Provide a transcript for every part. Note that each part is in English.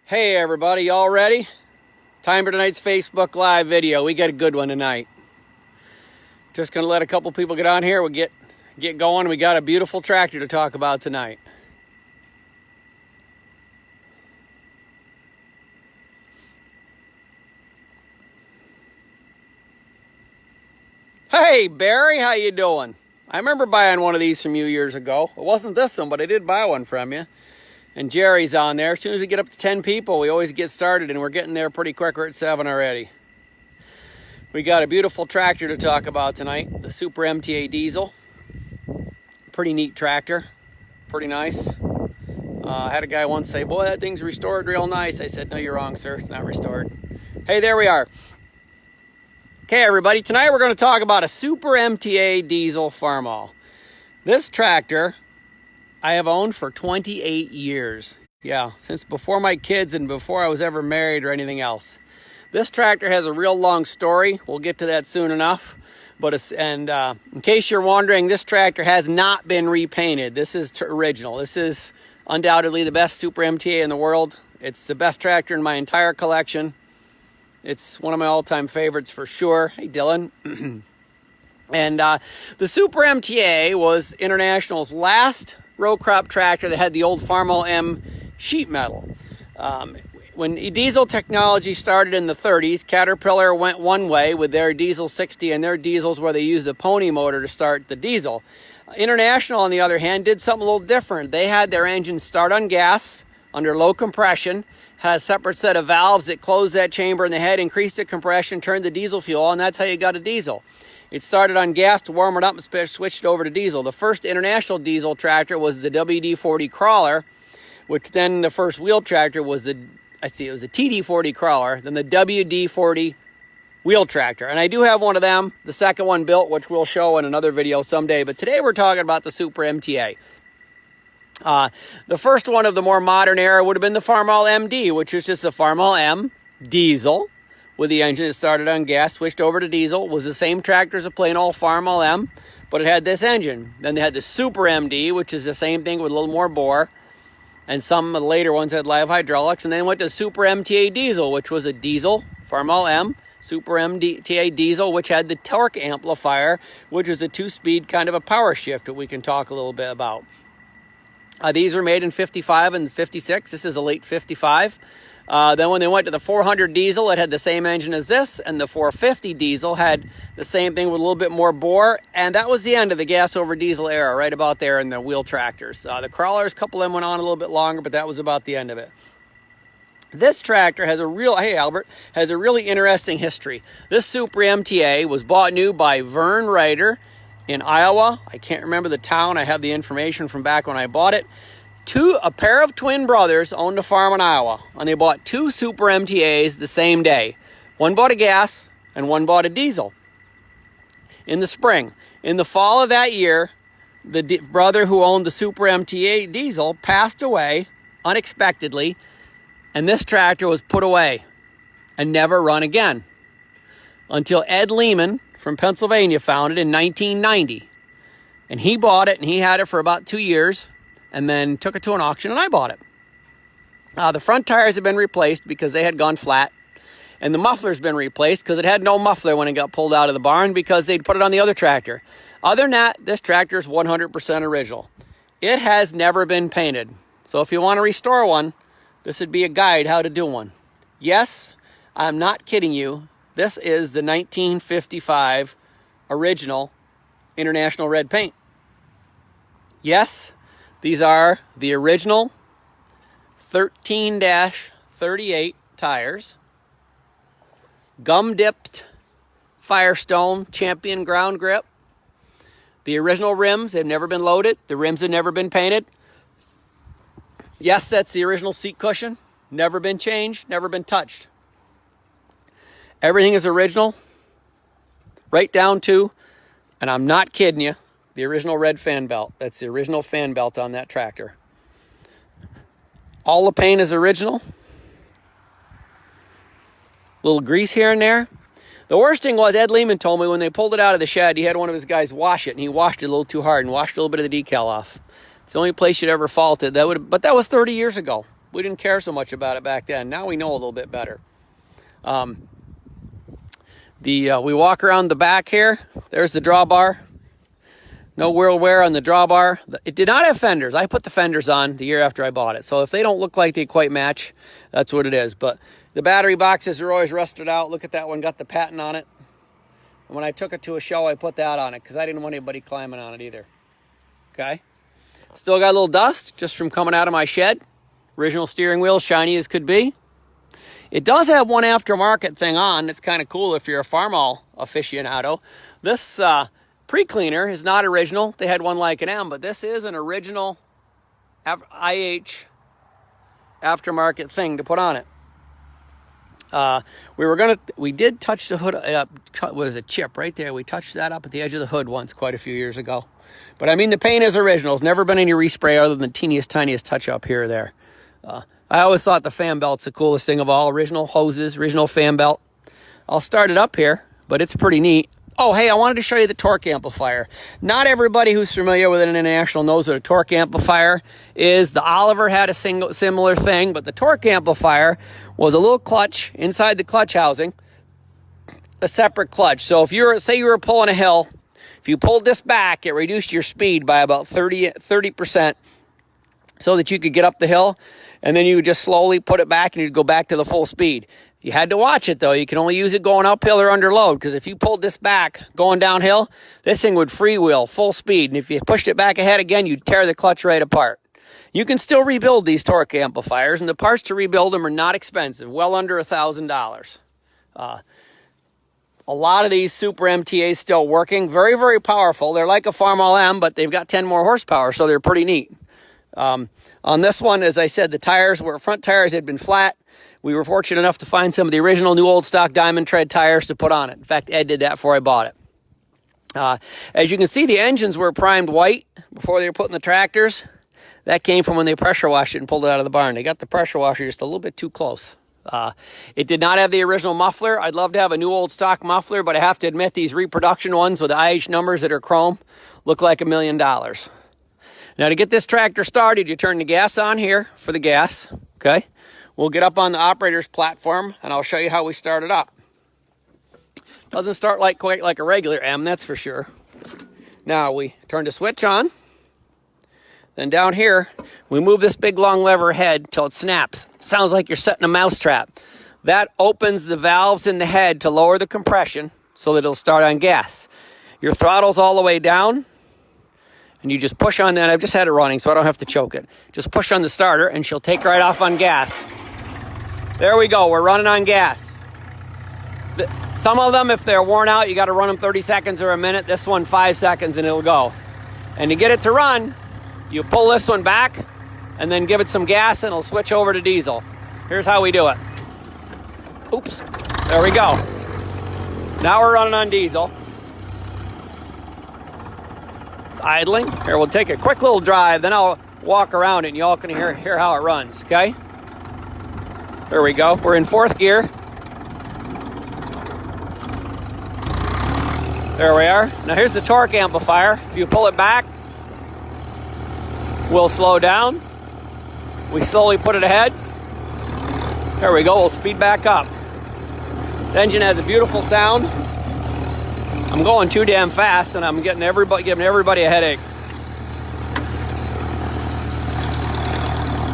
Hey everybody, y'all ready? Time for tonight's Facebook Live video. We got a good one tonight. Just gonna let a couple people get on here. We'll get going. We got a beautiful tractor to talk about tonight. Hey Barry, how you doing? I remember buying one of these from you years ago. It wasn't this one, but I did buy one from you. And Jerry's on there. As soon as we get up to 10 people, we always get started, and we're getting there pretty quick. We're at 7 already. We got a beautiful tractor to talk about tonight, the Super MTA diesel. Pretty neat tractor, pretty nice. I had a guy once say, boy, that thing's restored real nice. I said, no, you're wrong, sir. It's not restored. Hey, there we are. Okay, everybody, tonight we're going to talk about a Super MTA diesel Farmall. This tractor I have owned for 28 years. Yeah, since before my kids and before I was ever married or anything else. This tractor has a real long story. We'll get to that soon enough. But in case you're wondering, this tractor has not been repainted. This is original. This is undoubtedly the best Super MTA in the world. It's the best tractor in my entire collection. It's one of my all-time favorites for sure. Hey, Dylan. And the Super MTA was International's last row crop tractor that had the old Farmall M sheet metal. When diesel technology started in the 30s, Caterpillar went one way with their Diesel 60 and their diesels where they used a pony motor to start the diesel. International, on the other hand, did something a little different. They had their engine start on gas under low compression, had a separate set of valves that closed that chamber in the head, increased the compression, turned the diesel fuel on, and that's how you got a diesel. It started on gas to warm it up and switched it over to diesel. The first International diesel tractor was the WD-40 crawler, which then the first wheel tractor was it was a TD-40 crawler, then the WD-40 wheel tractor. And I do have one of them, the second one built, which we'll show in another video someday. But today we're talking about the Super MTA. The first one of the more modern era would have been the Farmall MD, which is just a Farmall M diesel with the engine that started on gas, switched over to diesel. It was the same tractor as a plain old Farmall M, but it had this engine. Then they had the Super MD, which is the same thing with a little more bore. And some of the later ones had live hydraulics. And then went to Super MTA diesel, which was a diesel, Farmall M, Super MTA diesel, which had the torque amplifier, which was a 2-speed kind of a power shift that we can talk a little bit about. These were made in 55 and 56. This is a late 55. Then when they went to the 400 diesel, it had the same engine as this, and the 450 diesel had the same thing with a little bit more bore, and that was the end of the gas over diesel era, right about there in the wheel tractors. The crawlers, a couple of them went on a little bit longer, but that was about the end of it. This tractor has a really interesting history. This Super MTA was bought new by Vern Ryder in Iowa. I can't remember the town. I have the information from back when I bought it. A pair of twin brothers owned a farm in Iowa, and they bought 2 Super MTAs the same day. One bought a gas, and one bought a diesel in the spring. In the fall of that year, the brother who owned the Super MTA diesel passed away unexpectedly, and this tractor was put away and never run again until Ed Lehman from Pennsylvania found it in 1990. And he bought it, and he had it for about 2 years, and then took it to an auction, and I bought it. The front tires have been replaced because they had gone flat, and the muffler's been replaced because it had no muffler when it got pulled out of the barn because they'd put it on the other tractor. Other than that, this tractor is 100% original. It has never been painted. So if you want to restore one, this would be a guide how to do one. Yes, I'm not kidding you. This is the 1955 original International red paint. Yes, these are the original 13-38 tires, gum-dipped Firestone Champion ground grip. The original rims have never been loaded. The rims have never been painted. Yes, that's the original seat cushion. Never been changed, never been touched. Everything is original, right down to, and I'm not kidding you, the original red fan belt. That's the original fan belt on that tractor. All the paint is original. Little grease here and there. The worst thing was Ed Lehman told me when they pulled it out of the shed, he had one of his guys wash it, and he washed it a little too hard and washed a little bit of the decal off. It's the only place you'd ever fault it. But that was 30 years ago. We didn't care so much about it back then. Now we know a little bit better. We walk around the back here. There's the drawbar. No wheel wear on the drawbar. It did not have fenders. I put the fenders on the year after I bought it. So if they don't look like they quite match, that's what it is. But the battery boxes are always rusted out. Look at that one, got the patent on it. And when I took it to a show, I put that on it because I didn't want anybody climbing on it either. Okay. Still got a little dust just from coming out of my shed. Original steering wheel, shiny as could be. It does have one aftermarket thing on. That's kind of cool if you're a Farmall aficionado. This pre-cleaner is not original. They had one like an M, but this is an original IH aftermarket thing to put on it. We did touch the hood up. Was a chip right there. We touched that up at the edge of the hood once quite a few years ago. But I mean, the paint is original. There's never been any respray other than the teeniest, tiniest touch up here or there. I always thought the fan belt's the coolest thing of all. Original hoses, original fan belt. I'll start it up here, but it's pretty neat. Oh, hey, I wanted to show you the torque amplifier. Not everybody who's familiar with an International knows what a torque amplifier is. The Oliver had a similar thing, but the torque amplifier was a little clutch inside the clutch housing, a separate clutch. So if say you were pulling a hill, if you pulled this back, it reduced your speed by about 30% so that you could get up the hill, and then you would just slowly put it back and you'd go back to the full speed. You had to watch it, though. You can only use it going uphill or under load, because if you pulled this back going downhill, this thing would freewheel full speed. And if you pushed it back ahead again, you'd tear the clutch right apart. You can still rebuild these torque amplifiers, and the parts to rebuild them are not expensive, well under $1,000. A lot of these Super MTAs still working. Very, very powerful. They're like a Farmall M, but they've got 10 more horsepower, so they're pretty neat. On this one, as I said, the front tires had been flat. We were fortunate enough to find some of the original new old stock diamond tread tires to put on it. In fact, Ed did that before I bought it. As you can see, the engines were primed white before they were put in the tractors. That came from when they pressure washed it and pulled it out of the barn. They got the pressure washer just a little bit too close. It did not have the original muffler. I'd love to have a new old stock muffler, but I have to admit these reproduction ones with the IH numbers that are chrome look like $1 million. Now, to get this tractor started, you turn the gas on here for the gas, okay? We'll get up on the operator's platform, and I'll show you how we start it up. Doesn't start quite like a regular M, that's for sure. Now, we turn the switch on. Then down here, we move this big long lever head till it snaps. Sounds like you're setting a mousetrap. That opens the valves in the head to lower the compression so that it'll start on gas. Your throttle's all the way down. And you just push on that. I've just had it running, so I don't have to choke it. Just push on the starter, and she'll take right off on gas. There we go. We're running on gas. Some of them, if they're worn out, you got to run them 30 seconds or a minute. This one, 5 seconds, and it'll go. And to get it to run, you pull this one back, and then give it some gas, and it'll switch over to diesel. Here's how we do it. Oops. There we go. Now we're running on diesel. Idling. Here, we'll take a quick little drive, then I'll walk around it and y'all can hear how it runs, okay? There we go. We're in 4th gear. There we are. Now here's the torque amplifier. If you pull it back, we'll slow down. We slowly put it ahead. There we go. We'll speed back up. The engine has a beautiful sound. I'm going too damn fast, and I'm giving everybody a headache.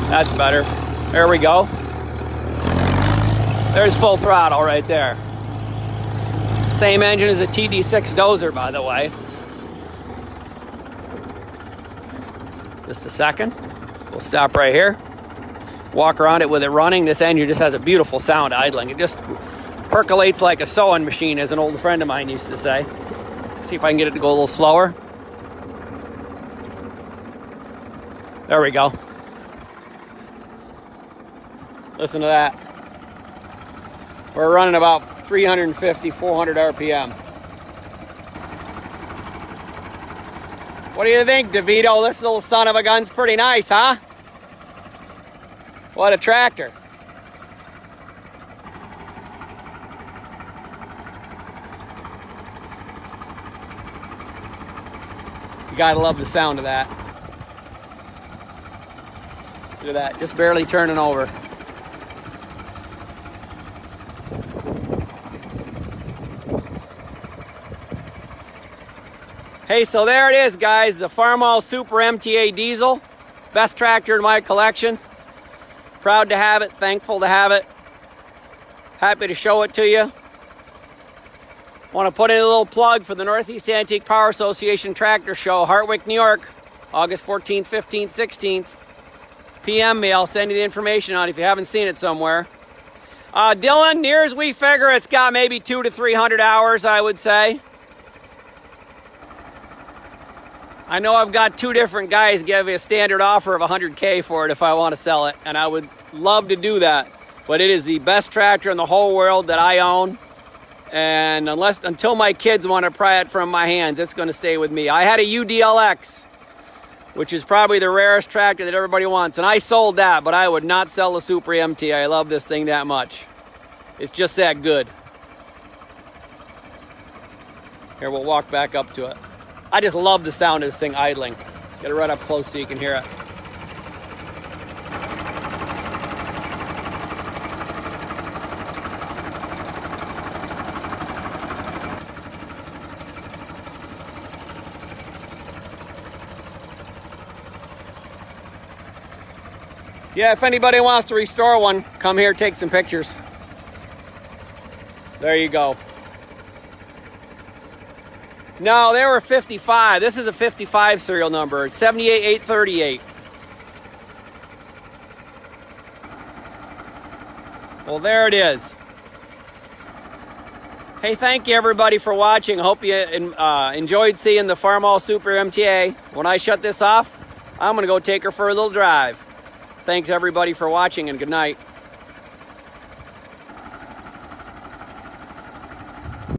That's better. There we go. There's full throttle right there. Same engine as a TD6 dozer, by the way. Just a second. We'll stop right here. Walk around it with it running. This engine just has a beautiful sound idling. It just percolates like a sewing machine, as an old friend of mine used to say. See if I can get it to go a little slower. There we go. Listen to that. We're running about 350, 400 RPM. What do you think, DeVito? This little son of a gun's pretty nice, huh? What a tractor. You gotta love the sound of that. Look at that, just barely turning over. Hey, so there it is, guys, the Farmall Super MTA diesel. Best tractor in my collection. Proud to have it, thankful to have it. Happy to show it to you. Want to put in a little plug for the Northeast Antique Power Association Tractor Show, Hartwick, New York, August 14th, 15th, 16th. PM me, I'll send you the information on it if you haven't seen it somewhere. Dylan, near as we figure, it's got maybe 200 to 300 hours, I would say. I know I've got two different guys give me a standard offer of $100K for it if I want to sell it, and I would love to do that. But it is the best tractor in the whole world that I own, and until my kids want to pry it from my hands, it's going to stay with me. I had a UDLX, which is probably the rarest tractor that everybody wants, and I sold that, but I would not sell the Super MTA. I love this thing that much. It's just that good. Here, we'll walk back up to it. I just love the sound of this thing idling. Get it right up close so you can hear it. Yeah, if anybody wants to restore one, come here, take some pictures. There you go. No, they were 55. This is a 55 serial number. It's 78838. Well, there it is. Hey, thank you everybody for watching. I hope you enjoyed seeing the Farmall Super MTA. When I shut this off, I'm going to go take her for a little drive. Thanks everybody for watching, and good night.